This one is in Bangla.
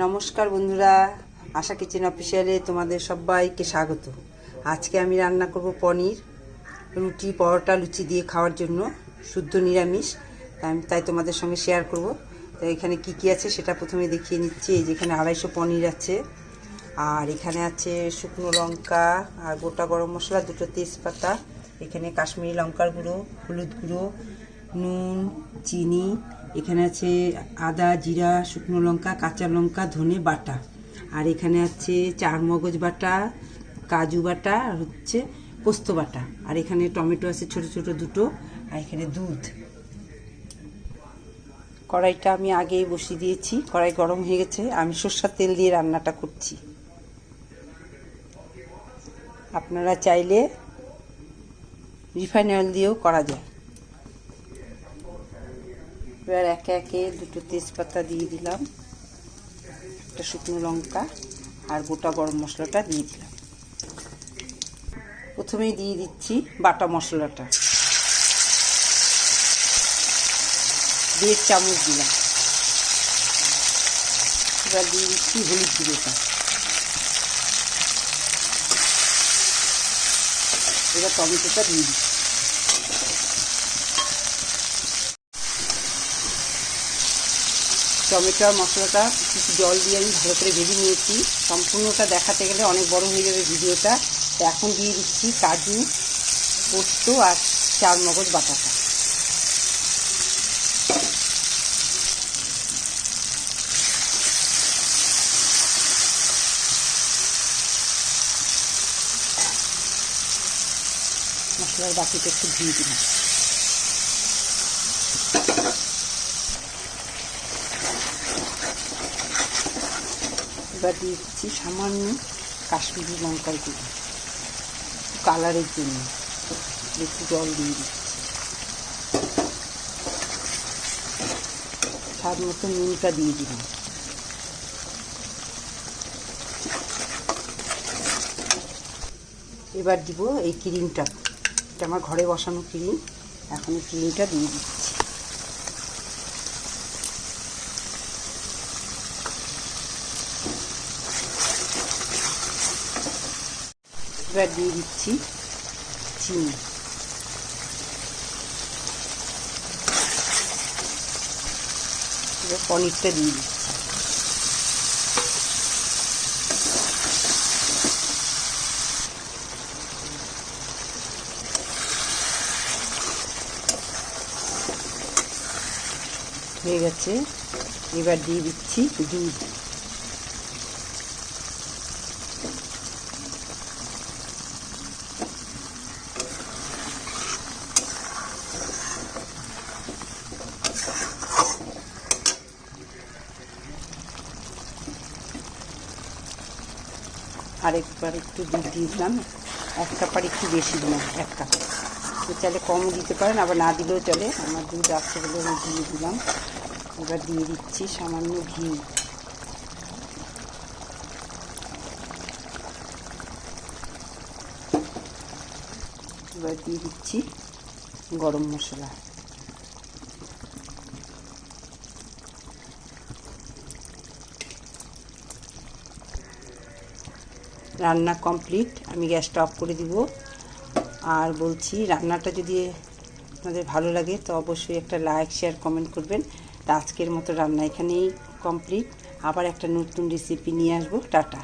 নমস্কার বন্ধুরা, আশা কিচেন অফিসিয়ালে তোমাদের সবাইকে স্বাগত। আজকে আমি রান্না করব পনির, রুটি, পরোটা, লুচি দিয়ে খাওয়ার জন্য শুদ্ধ নিরামিষ। তাই তোমাদের সঙ্গে শেয়ার করব। তো এখানে কি কি আছে সেটা প্রথমে দেখিয়ে নিচ্ছি। এই যেখানে 250 পনির আছে, আর এখানে আছে শুকনো লঙ্কা আর গোটা গরম মশলা, 2টো তেজপাতা, এখানে কাশ্মীরি লঙ্কার গুঁড়ো, হলুদ গুঁড়ো, নুন, চিনি, এখানে আছে আদা, জিরা, শুকনো লঙ্কা, কাঁচা লঙ্কা, ধনে বাটা, আর এখানে আছে চারমগজ বাটা, কাজু বাটা, আর হচ্ছে পোস্ত বাটা, আর এখানে টমেটো আছে ছোট ছোট 2টো, আর এখানে দুধ। কড়াইটা আমি আগেই বসিয়ে দিয়েছি, কড়াই গরম হয়ে গেছে। আমি সরষের তেল দিয়ে রান্নাটা করছি। আপনারা চাইলে রিফাইন অয়েল দিয়েও করা যায়। এবার একে একে 2টো তেজপাতা দিয়ে দিলাম, একটা শুকনো লঙ্কা আর গোটা গরম মশলাটা দিয়ে দিলাম। প্রথমেই দিয়ে দিচ্ছি বাটা মশলাটা, 1.5 চামচ দিলাম। এবার দিয়ে দিচ্ছি হলুদ গুঁড়োটা। এবার টমেটোটা দিয়ে দিচ্ছি। টমেটো আর মশলাটা কিছু জল দিয়ে আমি ভালো করে ভেজে নিয়েছি। সম্পূর্ণটা দেখাতে গেলে অনেক বড় হয়ে যাবে ভিডিওটা। তো এখন দিয়ে দিচ্ছি কাজু, পোস্ত আর চারমগজ বাটাটা। মশলার বাটিটা একটু ধুয়ে দিলাম। এবার দিয়ে দিচ্ছি সামান্য কাশ্মীরি লঙ্কার গুঁড়ো, কালারের জন্য একটু জল দিয়ে দিচ্ছি। স্বাদ মতো নুনটা দিয়ে দিলাম। এবার দিব এই ক্রিমটা, এটা আমার ঘরে বসানো ক্রিম। এখন এই ক্রিমটা দিয়ে দিচ্ছি। এবার দিয়ে দিচ্ছি চিনি। এবার পনিরটা দিয়ে দিচ্ছি। হয়ে গেছে। এবার দিয়ে দিচ্ছি দুধ। আরেকবার একটু দুধ দিয়েছিলাম, 1 কাপ আর একটু বেশি দিলাম, 1 কাপ। তো চাইলে কমও দিতে পারেন, আবার না দিলেও চলে। আমার দুধ আছে বলে আমি দিয়ে দিলাম। এবার দিয়ে দিচ্ছি সামান্য ঘি। এবার দিয়ে দিচ্ছি গরম মশলা। রান্না কমপ্লিট, আমি গ্যাসটা অফ করে দিব। আর বলছি, রান্নাটা যদি আপনাদের ভালো লাগে তো অবশ্যই একটা লাইক, শেয়ার, কমেন্ট করবেন। তা আজকের মতো রান্না এখানেই কমপ্লিট। আবার একটা নতুন রেসিপি নিয়ে আসবো। টাটা।